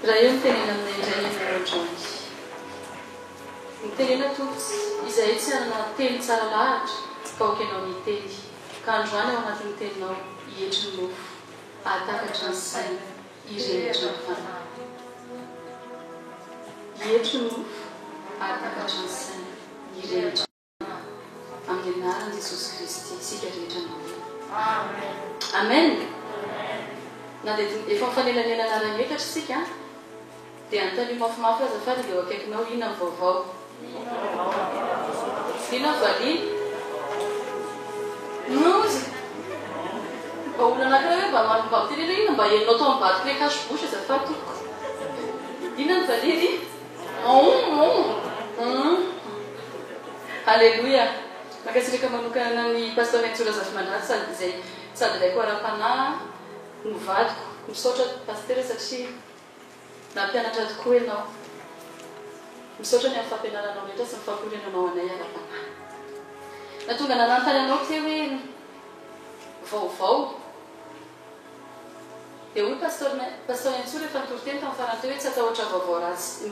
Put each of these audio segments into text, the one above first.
raha eo mitenena amin'ny indray ohatrany mitenena totsy izay tsy anana teny tsara lahatra ka okenao miteny ka androany ao anatin'ny teninao hietry ny mofo atakatra ny saina irehitra ny fanahy hietry ny mofo atakatra ny saina irehitra amin'ny anaran'i Jesosy Kristy isika rehetra mandeha. Amen. Na dia efa mifanelanelana ara-metatra isika dia antany mafimafy azafady dia eo akaikinao ina ny vaovao ina valiana nozy mba olona anankiray hoe mba mitenena ina mba enao tao mibadiko hoe kasibosy azafady toko ina ny valiany Alléluia. Makasirika manokana ny pasteur Netsura Zafimandraty sady izay sady ilay koa ara-panahy novadiko misaotra pasteur satria nampianatra tokoa ianao misaotra ny amin'ny fampianaranao rehetra sy mifampiorenanao anay ara-panahy na tonga nanantany anao te hoe vaovao dia hoy pasteur Netsura efa nitoriteny tamin'ny farany teo hoe tsy atahotra vaovao ratsy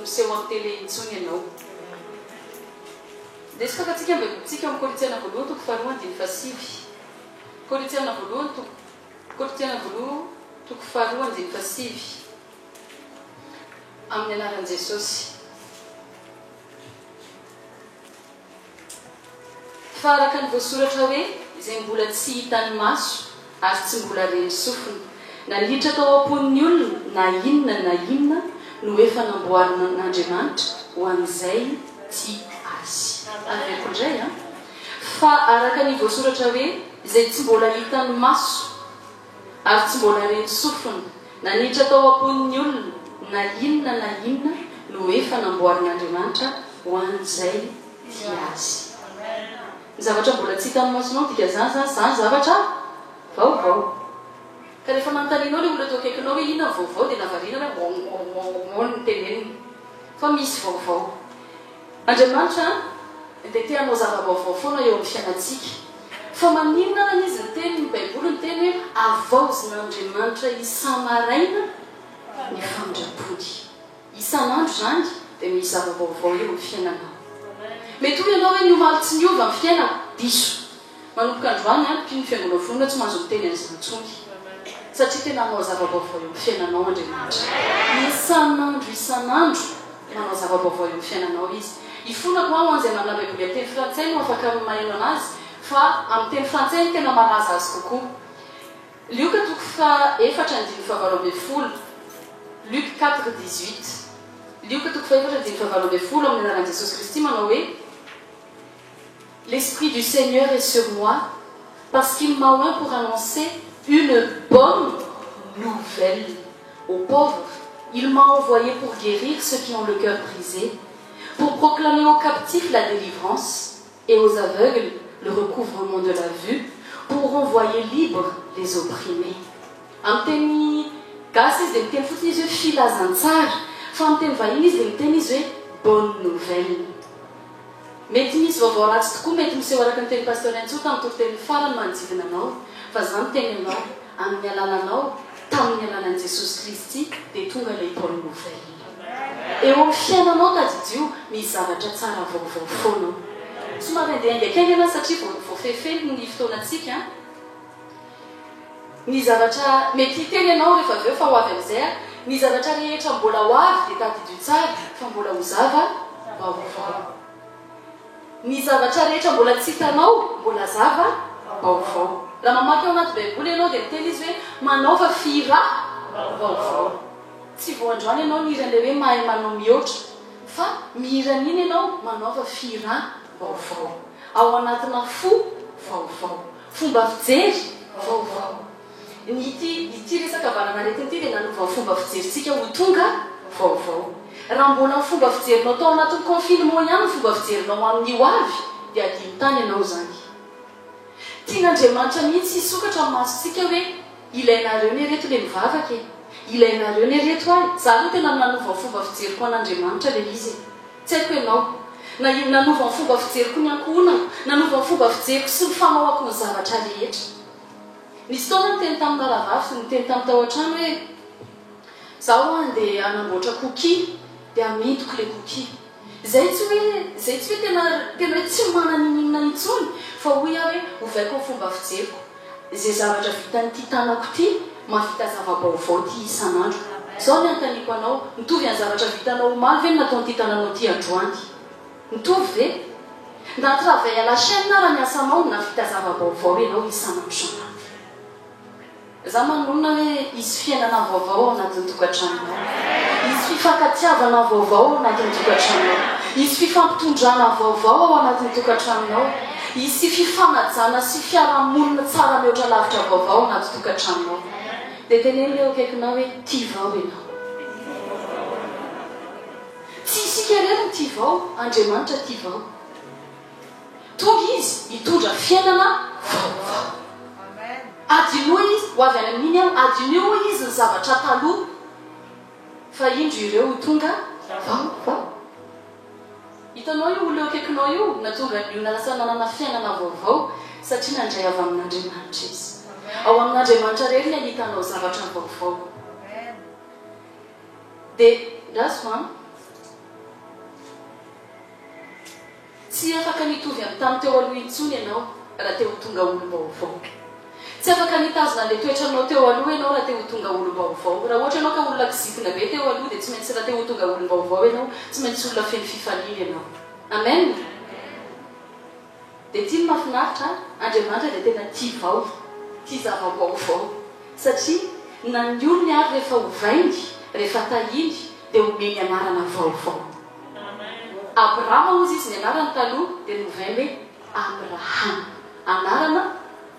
miseho amin'ny tele intsony ianao. Dia izy koa tsika tsika amin'ny Korintiana voalohany toko faharoa andiny fasivy Korintiana voalohany toko faharoa andiny fasivy amin'ny anaran'i Jesosy. Fa araka ny voasoratra hoe izay mbola tsy hitan'ny maso ary tsy mbola reny sofina nandritra tao am-pon'ny olona na inona no efa namboarina n'Andriamanitra ho an'izay tia azy. Avekondray fa araka ny voasoratra hoe izay tsy mbola hitan'ny maso ary tsy mbola reny sofina nandritra tao am-pon'ny olona na inona no efa namboarin'Andriamanitra ho an'izay tia azy. Ny zavatra mbola tsy hitan'ny masonao dika zany zavatra vaovao. Ka rehefa manontanianao le olona teo akaikinao hoe ina vaovao dia navarina hoe ny teneniny fa misy vaovao. Andriamanitra dia te hanao zava-baovao foana eo amin'ny fiainantsika. Fa maninona izy ny teny ny Baiboly ny teny hoe avaozin'Andriamanitra isamaraina ny famindrampony. Isan'andro zany dia misy zava-baovao eo amin'ny fiainanao. Mety hoe ianao hoe niomaly tsy niova amin'ny fiaina diso. Manomboka androany mpy ny fiangonana fonona tsy mahazo miteny an'izany intsony. Satria tena manao zava-baovao eo amin'ny fiainanao Andriamanitra. Isan'andro manao zava-baovao eo amin'ny fiainanao izy. Ifonako ao an'izay manana Baiboly amin'ny teny frantsay no afaka maheno anazy fa amin'ny teny frantsay no tena malaza azy kokoa. Lioka toko faefatra andiny fahavalo ambin'ny folo Luc 4:18 Lioka toko faefatra andiny fahavalo ambin'ny folo amin'ny anaran'i Jesosy Kristy manao hoe l'Esprit du Seigneur est sur moi parce qu'il m'a oint pour annoncer une bonne nouvelle aux pauvres. Il m'a envoyé pour guérir ceux qui ont le cœur brisé, pour proclamer aux captifs la délivrance et aux aveugles le recouvrement de la vue, pour renvoyer libres les opprimés. Amteny gasy izy dia miteny fotsiny izy hoe filazantsara, fa amteny vahiny izy dia miteny izy hoe bonne nouvelle. Mety misy vaovao ratsy tokoa mety miseho araka ny teny pasteur Netsura tamin'ny toriteny farany manodidina anao, fa zany teny anao amin'ny alananao tamin'ny alanan'i Jesosy Kristy dia tonga ilay bonne nouvelle. Eo amin'ny fiainanao tadidio misy zavatra tsara vaovao foana. Somary andehandeha kely satria voafefely ny fotoanantsika. Ny zavatra mety hiteny ianao rehefa avy eo fa ho avy amin'izay ny zavatra rehetra mbola ho avy dia tadidio tsara fa mbola ho zava vaovao. Ny zavatra rehetra mbola tsy hitanao mbola zava vaovao. Raha mamaky ao anaty Baiboly ianao dia miteny izy hoe manaova fira vaovao. Tsy voandroany ianao mihiran'ilay hoe mahay manao mihoatra fa mihiran'iny ianao manaova fira vaovao. Ao anatina fo vaovao. Fomba fijery vaovao. Ity resaka varan'arety ity dia nanova ny fomba fijerintsika ho tonga vaovao. Raha mbola ny fomba fijerinao tao anatin'ny confinement ihany ny fomba fijerinao amin'ny ho avy dia adiny tany ianao zany. Tian'Andriamanitra mihitsy hisokatra amin'ny masontsika hoe ilainareo ny reto le mivavaka e, ilainareo ny reto ahy. Zaho no tena nanova ny fomba fijeriko an'Andriamanitra le izy. Tsy haiko ianao. Nanova ny fomba fijeriko ny ankohonako, nanova ny fomba fijeriko sy ny famahoako ny zavatra rehetra. Nisy taona ny teny tamin'ny Naravavy sy ny teny tamin'ny tao an-trano hoe zaho andeha anamboatra koki dia amidiko le koki zay tsy hoe tena hoe tsy mananinina intsony fa hoy aho hoe ovaiko ny fomba fijeriko zay zavatra vitan'ity tanako ity mavita zava-baovao ty isan'andro zao ny antaniko anao mitovy any zavatra vitanao omaly ve nataon'ity tananao ty androany mitovy ve na travail à la chaîne na raha miasanao na vita zava-baovao ianao isan'andro san'andro za manonona hoe isy fiainana vaovao ao anatin'ny tokantranonao isy fifankatiavana vaovao ao anatin'ny tokantranonao isy fifampitondrana vaovao ao anatin'ny tokantranonao isy fifanajana sy fiarahamonina tsara mihoatra lavitra vaovao ao anaty tokantranonao dia teneny leo akaikinao hoe tia vao ianao tsy isika ireny tia vao Andriamanitra tia vao tonga izy hitondra fiainana vaovao adinoa izy ho avy any amin'iny aho adineo izy ny zavatra taloha fa indro ireo tonga vaovao hitanao io oleo akaikinao io natonga io nalasa nanana fiainana vaovao satria nandray avy amin'Andriamanitra izy ao amin'Andriamanitra rery ny ahitanao zavatra vaovao dia raso a tsy afaka nitovy amin'ny tany teo aloha intsony ianao raha teo tonga olo-baovao tsy afaka nitazona le toetranao teo aloha ianao raha teo tonga olo-baovao raha ohatra ianao ka olona kizitina be teo aloha dia tsy maintsy raha teo tonga olo-baovao ianao tsy maintsy olona feno fifaliana ianao amen dia tia ny mahafinaritra Andriamanitra dia tena tia vao tia zava-baovao satria na ny olony ary rehefa hovaingy rehefa tahiny dia omeny anarana vaovao Abrahama ozy izy ny anarana taloha dia novainy hoe Abrahama anarana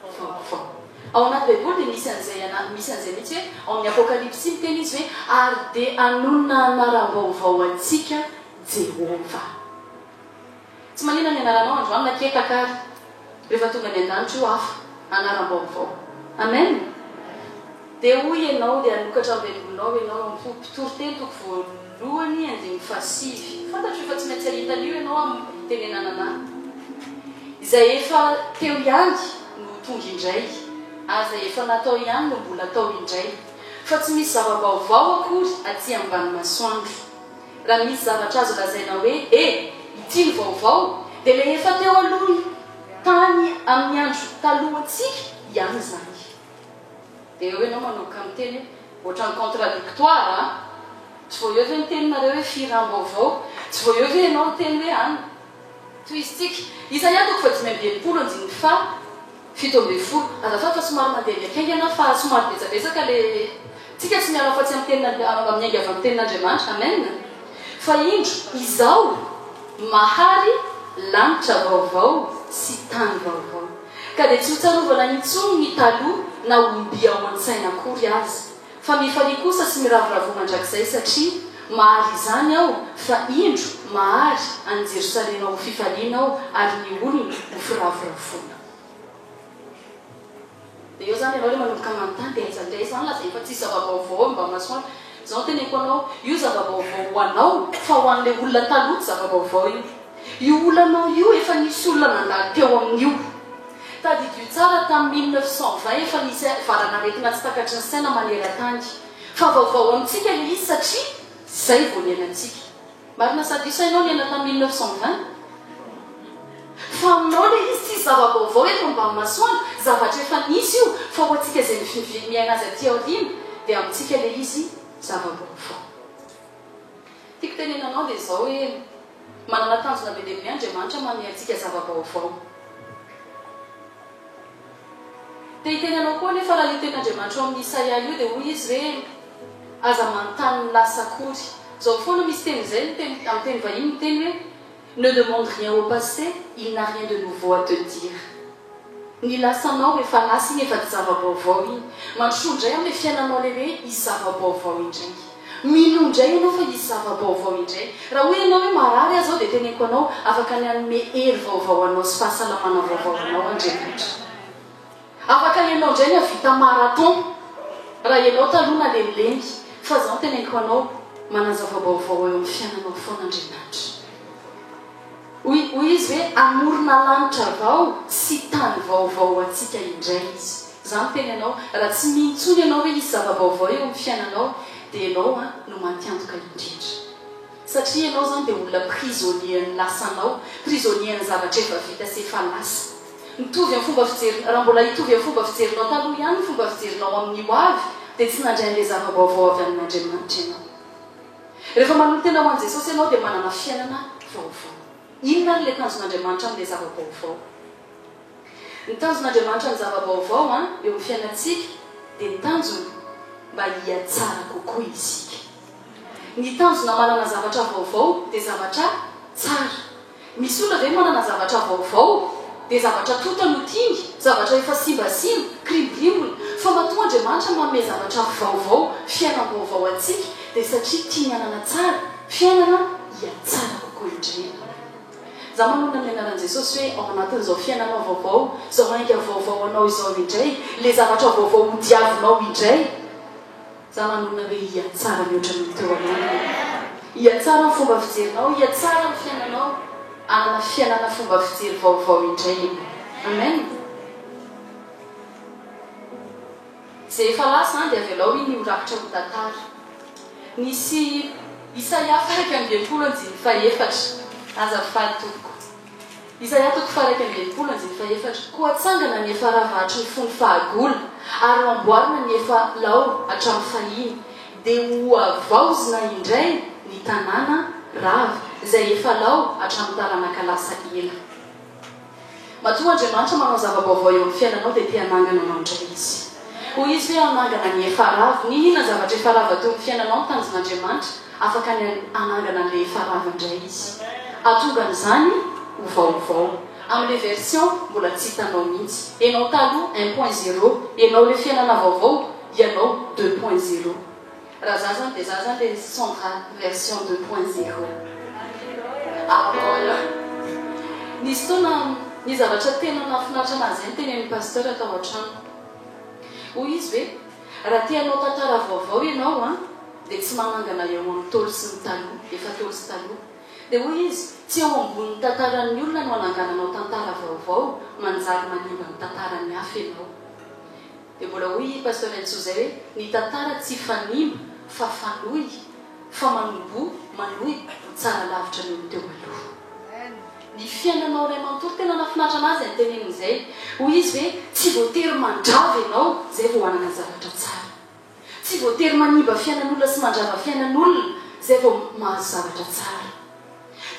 vaovao ao anaty baiboly dia misy an'izay mihitsy hoe ao amin'ny apokalipsy miteny izy hoe ary dia anonona anaram-baovao antsika Jehova tsy manina ny anaranao androany nakekakary rehefa tonga ny an-danitra io hafa anaram-baovao amen dia hoy ianao dia anokatra am-baibolinao ianao mpitoro teny toko voalohany andiny fasivy fantatro efa tsy maintsy ahitan'io ianao amin'ny tenenanana izay efa teo ihany no tonga indray ary zay efa natao ihany no mbola atao indray fa tsy misy zava-baovao akory aty ambany masoandro raha misy zavatra azo lazaina hoe ity ny vaovao dia le efa teo aloha tany amin'ny andro talohantsika ihany zany dia eo ianao manoka amin'ny teny ohatra ny contradictoire tsy voa eo ve ny teninareo hoe firam-baovao tsy voa eo ve ianao ny teny hoe any toizitsika iza ihany toko fa 5 andiny fa 7 azafady fa somary mandeha miakaingana fa somary betsabetsaka le tsika tsy miala fa tsy amin'ny miainga avy amin'ny tenin'Andriamanitra amen fa indro izao mahary lanitra vaovao sy tany vaovao ka dia tsy hotsarovana intsony ny taloha na omby ao an-tsaina akory azy fa mifali kosa sy miravoravo mandrakizay satria mahary izany aho fa indro mahary any Jerosalema ho fifaliana aho ary ny olona ho firavoravona dia eo zany ianao le manomboka manontany dia aizandray zany laza efa tsisy zava-baovao mba masoandro zao teneko anao io zava-baovao ho anao fa ho an'le olona taloha zava-baovao io olanao io efa nisy olona nandalo teo amin'io tadidio tsara tamin'ny 1920 efa nisy varanaretina tsy takatry ny saina maneran-tany fa vaovao amintsika le izy satria zay vao niainantsika marina sady sainao niaina tamin'ny 1920 fa aminao le izy tsy zava-baovao eto mba masoandro zavatra efa nisy io fa ho antsika zay miaina azy aty aoriana dia amintsika le izy zava-baovao tiako tenenanao dia zao hoe manana tanjona be dia Andriamanitra manome antsika zava-baovao dia hitenanao koa nefa raha io ten'Andriamanitra ao amin'ny Isaia io dia hoy izy hoe aza manontany ny lasa akory zao foana misy teny izay amin'ny teny vahiny miteny hoe ne demande rien au passé il n'a rien de nouveau à te dire ny lasanao efa lasa iny efa tsy zava-baovao iny mandrosondray amin'ny fiainanao le hoe isy zava-baovao indray minondray ianao fa isy zava-baovao indray raha hoe ianao hoe marary azy ao dia teneko anao afaka ny anome hery vaovao anao sy fahasalamana vaovao anao Andriamanitra afaka ianao indray ny avita marathon raha ianao taloha na lenilengy fa zao teneko anao manazava-baovao eo amin'ny fiainanao foan'Andriamanitra hoy izy hoe amorona lanitra vao sy tany vaovao atsika indray izy zany teny ianao raha tsy mintsony ianao hoe isy zava-baovao eo amin'ny fiainanao dia ianao no mantiantoka indrindra satria ianao zany dia olona prisonnier lasanao prisonnier ny zavatra efa vita sy efa lasa mitovy amin'ny fomba fijery raha mbola hitovy amin'ny fomba fijerinao taloha ihany ny fomba fijerinao amin'ny hoavy dia tsy nandray an'ilay zava-baovao avy amin'Andriamanitra ianao rehefa manolo tena ho an' Jesosy ianao dia manana fiainana vaovao inona n'ilay tanjon'Andriamanitra amin'ilay zava-baovao ny tanjon'Andriamanitra ny zava-baovao eo amin'ny fiainantsika dia ny tanjony mba hiatsara kokoa isika ny tanjona manana zavatra vaovao dia zavatra tsara misy olona ve manana zavatra vaovao dia zavatra tota no tiany zavatra efa simbasimba krimbrimbona fa matoa Andriamanitra manome zavatra vaovao fiainam-baovao atsika dia satria tia anana tsara fiainana hiatsara kokoa indrindra za manona ny anaran'i Jesosy hoe ao anatin'izao fiainanao vaovao zao ainga vaovao anao izao indray le zavatra vaovao hodiavinao indray za manona hoe hiatsara mihoatra ny teo anao hiatsara ny fomba fijerinao hiatsara ny fiainanao anana fiainana fomba fijery vaovao indray amen zay efa lasa dia avelao iny mirakitra ho tantara nisy Isaia 5:24 azafady tompoko Isaia 5:24 koa atsangana ny efa ravahatry ny fony fahagola ary amboarina ny efa lao hatramin'ny fahiny dia ho avaozina indray ny tanàna rava izay efa lao hatramin'ny taranaka lasa ela matoa Andriamanitra manao zava-baovao eo amin'ny fiainanao dia tia hanangana anao indray izy hoy izy hoe hanangana ny efa rava ny inona zavatra efa rava teo amin'ny fiainanao ny tanjon'Andriamanitra afaka ny hanangana an'ilay efa rava indray izy atonga n'izany ho vaovao amin'ilay version mbola tsy hitanao mihitsy ianao taloha 1.0 ianao le fiainana vaovao ianao 2.0 raha za zany dia za zany le Sandra version 2.0 ahola nisy tona ny zavatra tena nafinaritra anazy any teny amin'ny pasteur atao an-trano hoy izy hoe raha tianao tantara vaovao ianao dia tsy manangana eo amin'ny tolo sy ny taloha efa tolo sy taloha dia hoy izy tsy eo ambonin'ny tantaran'ny olona no anangananao tantara vaovao manjary manimba ny tantaran'ny hafa ianao dia mbola hoy pasteur Entso zay hoe ny tantara tsy fanimba fa fanohy fa manombo manohy ho tsara lavitra ny olo teo aloha ny fiainanao ray manontolo tena nafinaritra anazy ny tenenin'izay hoy izy hoe tsy voatery mandrava ianao zay vao hanana zavatra tsara tsy voatery manimba fiainan'olona sy mandrava fiainan'olona zay vao mahazo zavatra tsara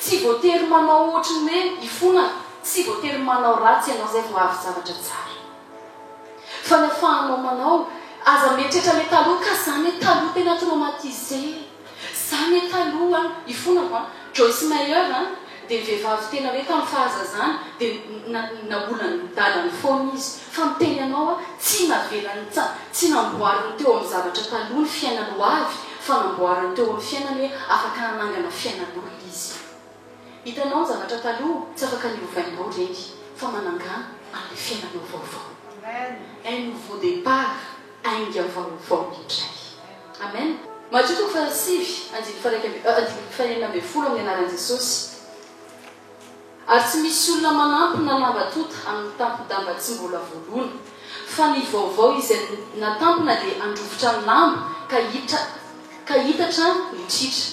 tsy voatery manao ohatra ny hoe ifona tsy voatery manao ratsy ianao zay vao avy zavatra tsara fa ny afahanao manao aza mieritreritra le taloha ka zany hoe taloha tena traumatisé zany hoe taloha ifona Joyce Meyer dia vehivavy tena hoe tamin'ny fahazazana dia naolany dalany foana izy fa miteny ianao tsy navelany tsy namboariny teo amin'ny zavatra taloha ny fiainany ho avy fa namboariny teo amin'ny fiainany hoe afaka hanangana fiainan'olona izy hitanao ny zavatra taloha tsy afaka niovainao reny fa manangana amin'ny fiainanao vaovao un nouveau départ ainga vaovao indray amen Matthieu 6:19 amin'ny anaran'i Jesosy ary tsy misy olona manampy na lamba tota amin'ny tampon-damba tsy mbola voalona fa ny vaovao izay natampona dia androvotra ny lamba ka hitatra ny tritra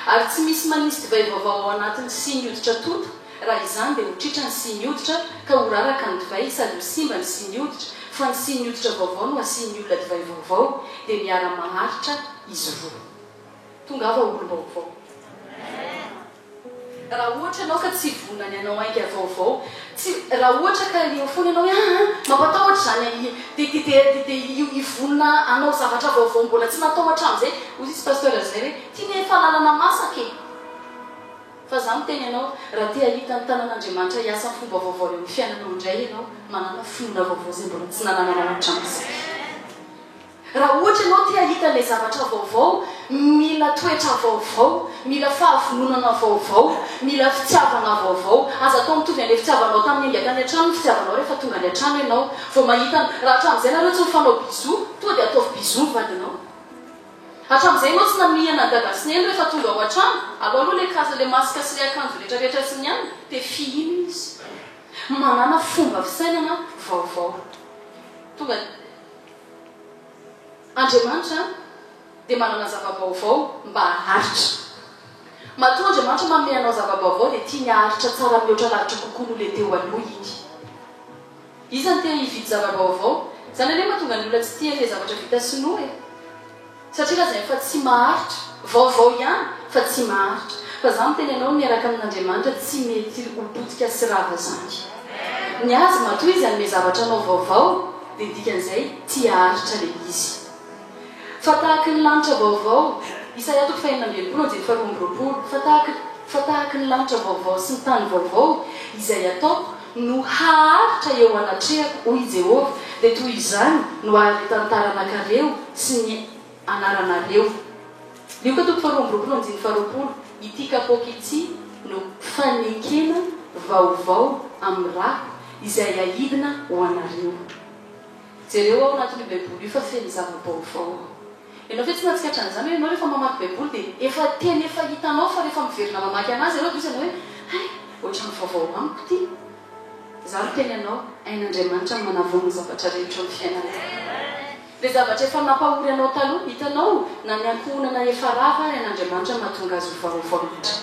ary tsy misy manisy divay vaovao ao anatin'ny sy ny hoditra tota raha izany dia ho tritra ny sy ny hoditra ka ho raraka ny divay sady ho simba ny sy ny hoditra fa ny sy ny hoditra vaovao no asiany olona divay vaovao dia miara-maharitra izy roa tongava olo vaovao raha ohatra ianao ka tsy vonany ianao ainga vaovao raha ohatra ka eo foana ianao hoe mampatahotra zany dia ivonina anao zavatra vaovao mbola tsy natao hatramin'izay hozy izy pasteur zay hoe tiany efa lalana masaka fa za miteny ianao raha tia hita ny tanan'Andriamanitra hiasa fomba vaovao eo amin'ny fiainanao indray ianao manana finoana vaovao zay mbola tsy nanananao hatramin'izay raha ohatra ianao tia hita ilay zavatra vaovao mila toetra vaovao mila fahavononana vaovao mila fitiavana vaovao aza atao mitovy an'ilay fitiavanao tamin'ny engaka ny an-trano ny fitiavanao rehefa tonga ny an-trano ianao vao mahita raha hatramin'izay nareo tsy mifanao bizo toa dia ataovy bizo ny vadinao hatramin'izay ianao tsy namihana ny dada sy ny eny rehefa tonga ao an-trano aloha le masika sy le akanjo rehetrarehetra sy ny any dia fihino izy manana fomba fisainana vaovao tonga Andriamanitra dia manana zava-baovao mba haharitra matoa Andriamanitra manome anao zava-baovao dia tia miharitra tsara mihoatra lavitra kokoa no le teo aloha iny izany tia hividy zava-baovao zany aleha mahatonga ny olona tsy tia le zavatra vita sinoa satria raha zay fa tsy maharitra vaovao ihany fa tsy maharitra fa za miteny ianao miaraka amin'Andriamanitra tsy mety hopotika sy rava zany ny azy matoa izy anome zavatra anao vaovao dia dikan'izay tia haharitra le izy fa tahaka ny lanitra vaovao Isaia 4:22 fa tahaka ny lanitra vaovao sy ny tany vaovao izay atao no haharitra eo anatrehako hoy Jehova dia toy izany no ary-tantaranareo sy ny anaranareo Luka 4:20 ity kapoaka ity no fanekena vaovao amin'ny rako izay ahidina ho anareo jereo ao anatin'ny baiboly io fa feno zava-baovao ianao fe tsy natsikatra an'izany hoe ianao rehefa mamaky baiboly dia efa teny efa hitanao fa rehefa miverina mamaky anazy ianao dia izy hoe ohatrany vaovao amiko ity za ro teny ianao ain'Andriamanitra manavona zavatra rehetra amin'ny fiainana le zavatra efa nampahory anao taloha hitanao na ny ankohonana efa rava ain'Andriamanitra mahatonga azy vaovao rehetra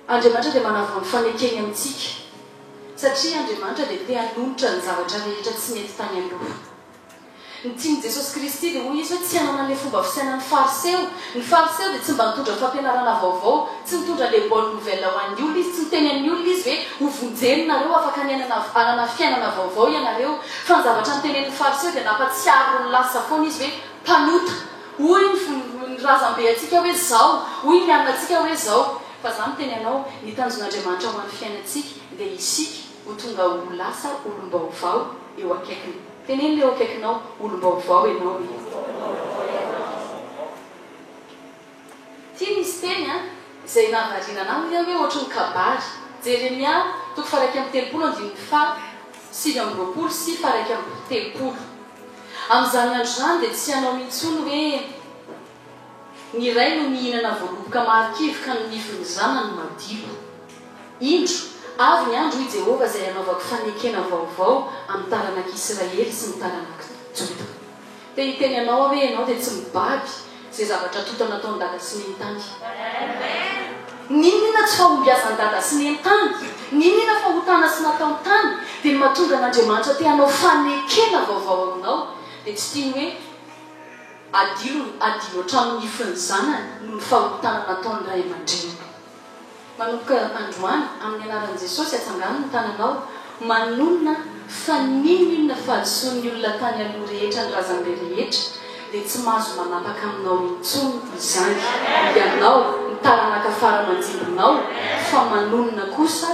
Andriamanitra dia manavona fanekeny amintsika satria Andriamanitra dia te hanolotra ny zavatra rehetra tsy mety tany aloha ny tiany Jesosy Kristy dia hoy izy hoe tsy hanana le fomba fisainan'ny fariseo dia tsy mba mitondra fampianarana vaovao tsy mitondra le bonne nouvelle ho an'ny olona izy tsy miteny amin'ny olona izy hoe hovonjenonareo afaka ny anana fiainana vaovao ianareo fa ny zavatra nitenen'ny fariseo dia nampatsiaro ny lasa foana izy hoe mpanota hoy ny razambe atsika hoe zao hoy ny annatsika hoe zao fa za miteny ianao ny tanjon'Andriamanitra ho an'ny fiainantsika dia isika ho tonga ho lasa olom-baovao eo akaikiny teneny le eo akaikinao olom-baovao ianao tia misy teny izay nahavariana anazy hoe ohatry ny kabary Jeremia 7:7 sy 7:30 amin'izany andro zany dia tsy hanao mintsony hoe ny iray no mihinana voaloboka marikivy ka ny nifiny zanany madilo indro avy ny andro i Jehova izay anaovako fanekena vaovao amin'ny taranak'Israely sy ny taranaka Joda dia hiteny ianao hoe ianao dia tsy mibaby izay zavatra tota nataony dada sy ny entany ninona tsy fahombiazany dada sy ny entany ninona fahotana sy nataony tany dia ny mahatonga an'Andriamanitra te hanao fanekena vaovao aminao dia tsy tiany hoe adilo hatramin'ny nifiny zanany no ny fahotana nataony ray aman-dreny manomboka androany amin'ny anaran'i Jesosy atsangano ny tananao manonona fa ninona fahadisoan'ny olona tany aloha rehetra ny razambe rehetra dia tsy mahazo manapaka aminao intsony izany ianao ny taranaka fara manjimbonao fa manonona kosa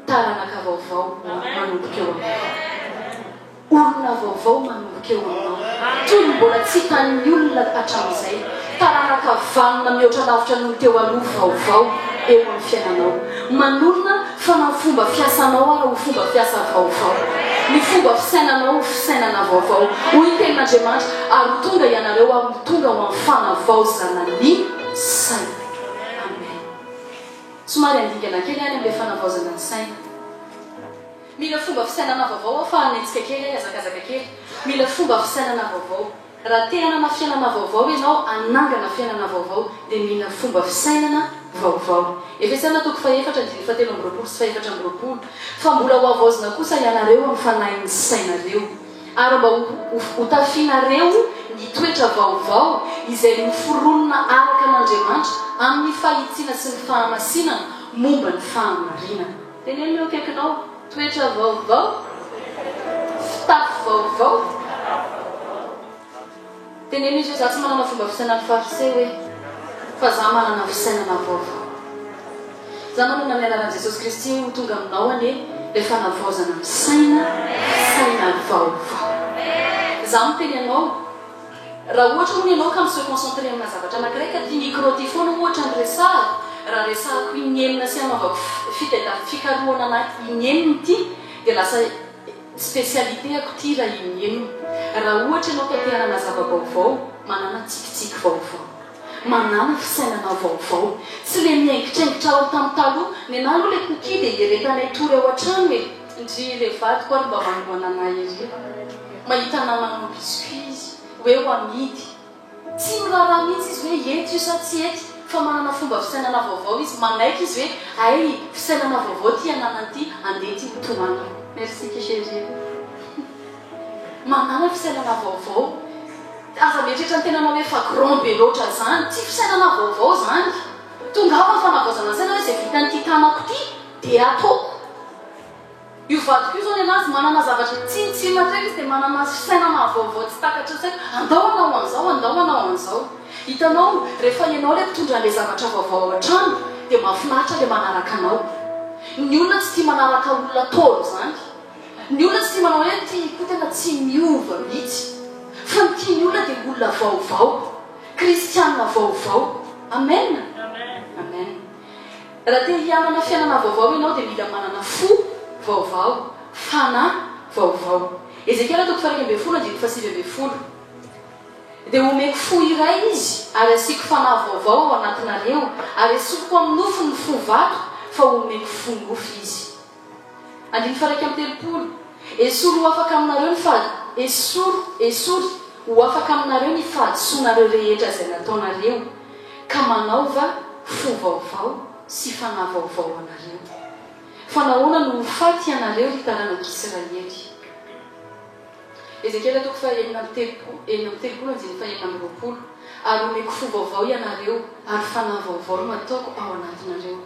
taranaka vaovao manomboka eo aminao olona vaovao manomboka eo aminao toy ny mbola tsy hitan'ny olona hatramin'izay taranaka vanona mihoatra lavitra no teo aloha vaovao eo amin'ny fiainanao manonona fa na fomba fiasanao ara ho fomba fiasa vaovao ny fomba fisainanao ho fisainana vaovao hoy tenin'Andriamanitra ary tonga ianareo amin'ny tonga ho amin'ny fanavao zanany saina amen somary andingana kely any amin'ilay fanavaozana ny saina mila fomba fisainana vaovao aho fa hanentsika kely azakazaka kely mila fomba fisainana vaovao raha te hanana fiainana vaovao ianao anangana fiainana vaovao dia mila fomba fisainana vaovao efesana toko 4:7 sy 4:8 fa mbola ho avaozina kosa ianareo amin'ny fanahin'ny sainareo ary mba ho tafianareo ny toetra vaovao izay noforonona araka an'Andriamanitra amin'ny fahitsiana sy ny fahamasinana momba ny fahamarinana teneny eo akaikinao toetra vaovao fitafy vaovao teneny izy hoe za tsy manana fomba fisainan'ny fariseo hoe fa za manana fisainana vaovao za manana ny anaran'i Jesosy Kristy ho tonga aminao ane le fanavaozana amin'ny saina vaovao za miteny ianao raha ohatra moa ianao ka miseho concentré amina zavatra anankiray ka ty micro ty foana ohatra ny resahako raha resahako inenina sy anaovako fikarohana na inenina ity dia lasa spécialité ako ty raha inenina raha ohatra ianao ka te hanana zava-baovao manana tsikitsiky vaovao manana fisainana vaovao tsy le miaingitraingitra ao tamin'ny taloha ny anahy aloha le koki dia iretanay tory ao an-trano hoe ndry le vadiko ary mba manoana anay ery mahita namana biscuit izy hoe ho amidy tsy miraharaha mihitsy izy hoe ety io sa tsy ety fa manana fomba fisainana vaovao izy manaiky izy hoe ay fisainana vaovao ty ananan'ity andety hotomana merci kichéri manana fisainana vaovao aza mietrehtra ny tenanao hoe fa grand be loatra zany tsy fisainana vaovao zany tongava ny fanavozana saina hoe zay vitan'ity tanako ty dia ataoko io vadiko io zao ny anazy manana zavatra tsy matreka izy dia manana fisainana vaovao tsy takatra saina andao anao an'izao andao anao an'izao hitanao rehefa ianao le mpitondra an'ilay zavatra vaovao ao an-trano dia mahafinaritra le manaraka anao ny olona tsy tia manaraka olona tolo zany ny olona tsy tia manao hoe ty koa tena tsy miova mihitsy fa ny tia ny olona dia olona vaovao kristianina vaovao amen amen raha te hianana fiainana vaovao ianao dia mila manana fo vaovao fana vaovao Ezekiel toko faharoa ambin'ny folo andiny fahasivy ambin'ny folo dia omeko fo iray izy ary asiako fanahy vaovao ao anatinareo ary esoroko amin'ny nofo ny fo vato fa omeko fo nofo izy andiny faharaiky amin'ny telopolo esory ho afaka aminareo ny fady esory ho afaka aminareo ny fahadisoanareo rehetra izay nataonareo ka manaova fo vaovao sy fanahy vaovao anareo fa nahoana no faty anareo hitaranak'Israely Ezekiel toko fahaenina amin'ny telopolo andiny fahaenina amin'ny roapolo ary omeko fo vaovao ianareo ary fanahy vaovao no ataoko ao anatinareo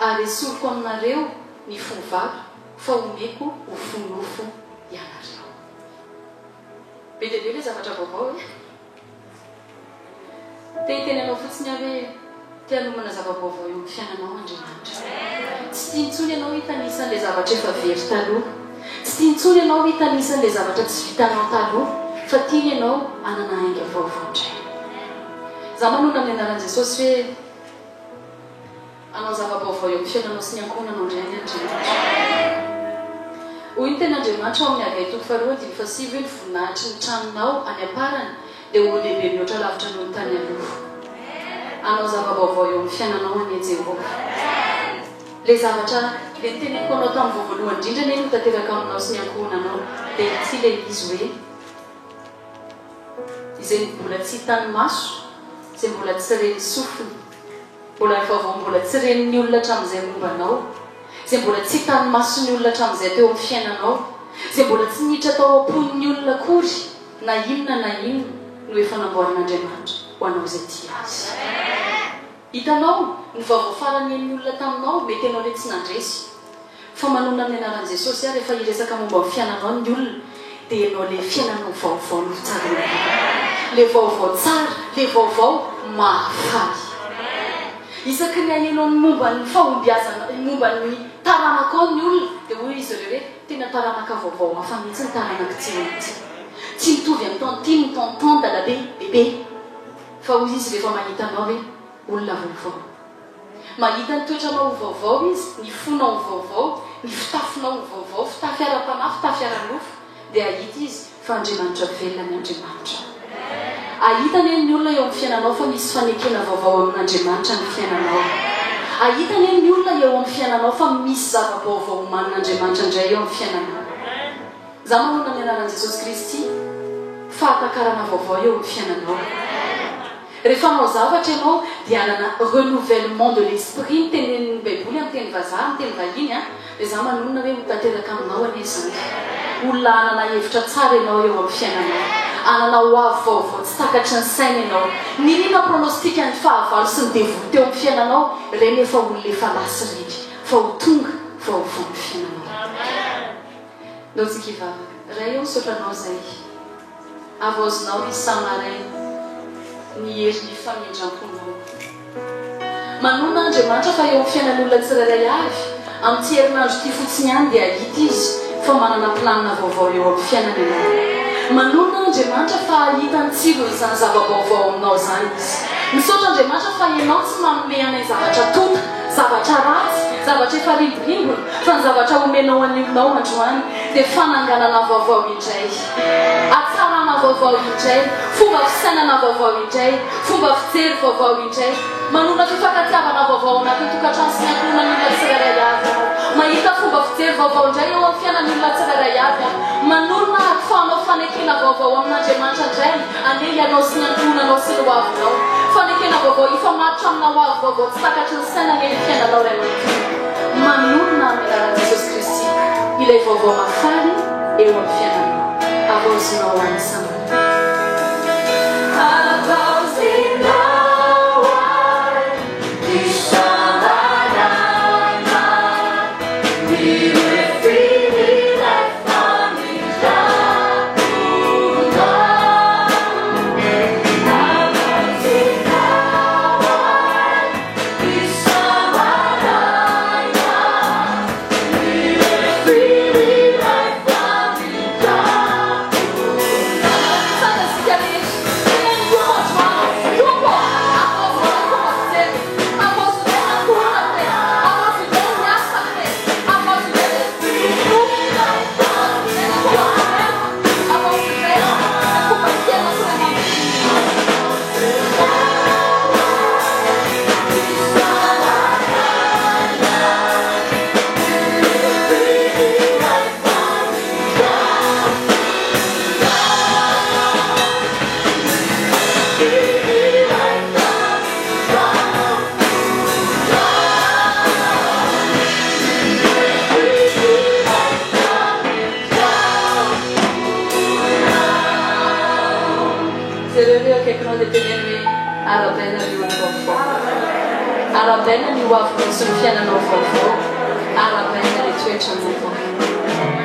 ary esoriko aminareo ny fo vato fa omeko ho fo nofo ianareo be dia be le zavatra vaovao te hitenenao fotsiny hoe te hanomana zava-baovao eo amin'ny fiainanao Andriamanitra tsy tiantsony ianao hitanisan'ilay zavatra efa very taloha tsy tiantsony ianao hitanisan'ilay zavatra tsy vitanao taloha fa tiany ianao anana hainga vaovao indray za manona amin'ny anaran'i Jesosy hoe anao zava-baovao eo amin'ny fiainanao sy ny ankonanao indray ny Andriamanitra hoy ny ten'Andriamanitra ao amin'ny Hagai toko faharoa andiny fahasivy hoe ny voninahitry ny tranonao any am-parany dia ho lehibe mihoatra lavitra noho ny tany aloha anao zava-baovao eo amin'ny fiainanao any Jehova le zavatra le teneniko anao tamin'ny voalohany indrindra neny mitateraka aminao sy ny ankohonanao dia ity le izy hoe izay mbola tsy hitany maso izay mbola tsy reny sofiny mbola ny vaovao mbola tsy reniny olona hatramin'izay mombanao izay mbola tsy hitany maso ny olona hatramin'izay teo amin'ny fiainanao izay mbola tsy niditra tao am-pon'ny olona akory na inona no efa namboarin'Andriamanitra ho anao izay tia azy hitanao ny vaovao farany ny olona taminao mety ianao le tsy nandresy fa manona amin'ny anaran'i Jesosy ary rehefa hiresaka momba ny fiainanao ny olona dia ianao le fiainanao vaovao no tsara le vaovao tsara le vaovao mahafaly isaky ny ahenao ny momba ny fahombiazana momba ny taranaka ao ny olona dia hoy izy ireo hoe tena taranaka vaovao hafa mihitsy ny taranaka tsy mitovy amin'ny tanty ny tantan dalabe bebe fa hoy izy rehefa mahitanao hoe olona vaovao mahita ny toetranao ho vaovao izy ny fonao ho vaovao ny fitafinao ho vaovao fitafy ara-panahy fitafy ara-nofo dia ahita izy fa Andriamanitra velona ny Andriamanitra ahitany ny olona eo amin'ny fiainanao fa misy fanekena vaovao amin'Andriamanitra ny fiainanao ahitany ny olona eo amin'ny fiainanao fa misy zava-baovao manin'Andriamanitra indray eo amin'ny fiainanao za manona ny anaran'i Jesosy Kristy fahatakarana vaovao eo amin'ny fiainanao rehefa anao zavatra ianao dia anana renouvellement de l'esprit ny tenenin'ny baiboly amin'ny teny vazaha ny teny vahiny dia za manonona hoe mitateraka aminao anie zany olona anana hevitra tsara ianao eo amin'ny fiainanao anana ho avy vaovao tsy takatry ny saina ianao ny rina pronostika ny fahavalo sy ny devoly teo amin'ny fiainanao ireny efa olona efa lasy reny fa ho tonga vaovao ny fiainanao ndao tsika hivavaka ray eo misotranao zay avaozinao ny samaray ny herin'ny famindram-ponao manona Andriamanitra fa eo amin'ny fiainan'olona tsirairay avy amin'ity herinandro ity fotsiny ihany dia hita izy fa manana planina vaovao eo amin'ny fiainan'olona manona Andriamanitra fa hitany tsiro izany zava-baovao aminao zany izy misaotra Andriamanitra fa ianao tsy manome anay zavatra tota zavatra ratsy zavatra efa rimborimbony fa ny zavatra omenao an'olonao androany dia fananganana vaovao indray atsarana vaovao indray fomba fisainana vaovao indray fomba fijery vaovao indray manona fifankatiavana vaovao anatin'ny tokantrano sy ny ankonan'olona tsirairay avy mahita fomba fijery vaovao indray eo amin'ny fiainan'olona tsirairay avy manona fahanao fanekena vaovao amin'Andriamanitra indray andeha ianao sy ny antonanao sy ny hoavinao fanekena vaovao ifamatotra amina hoavy vaovao tsy takatry ny saina ny fiainanao ray manontolo manolona amin'ny anaran'i Jesosy Kristy ilay vaovao mafaly eo amin'ny fiainanao avaozinao amin'ny samana Arabella ni wafu sun fiananao vaovao arabella le toetrany vaovao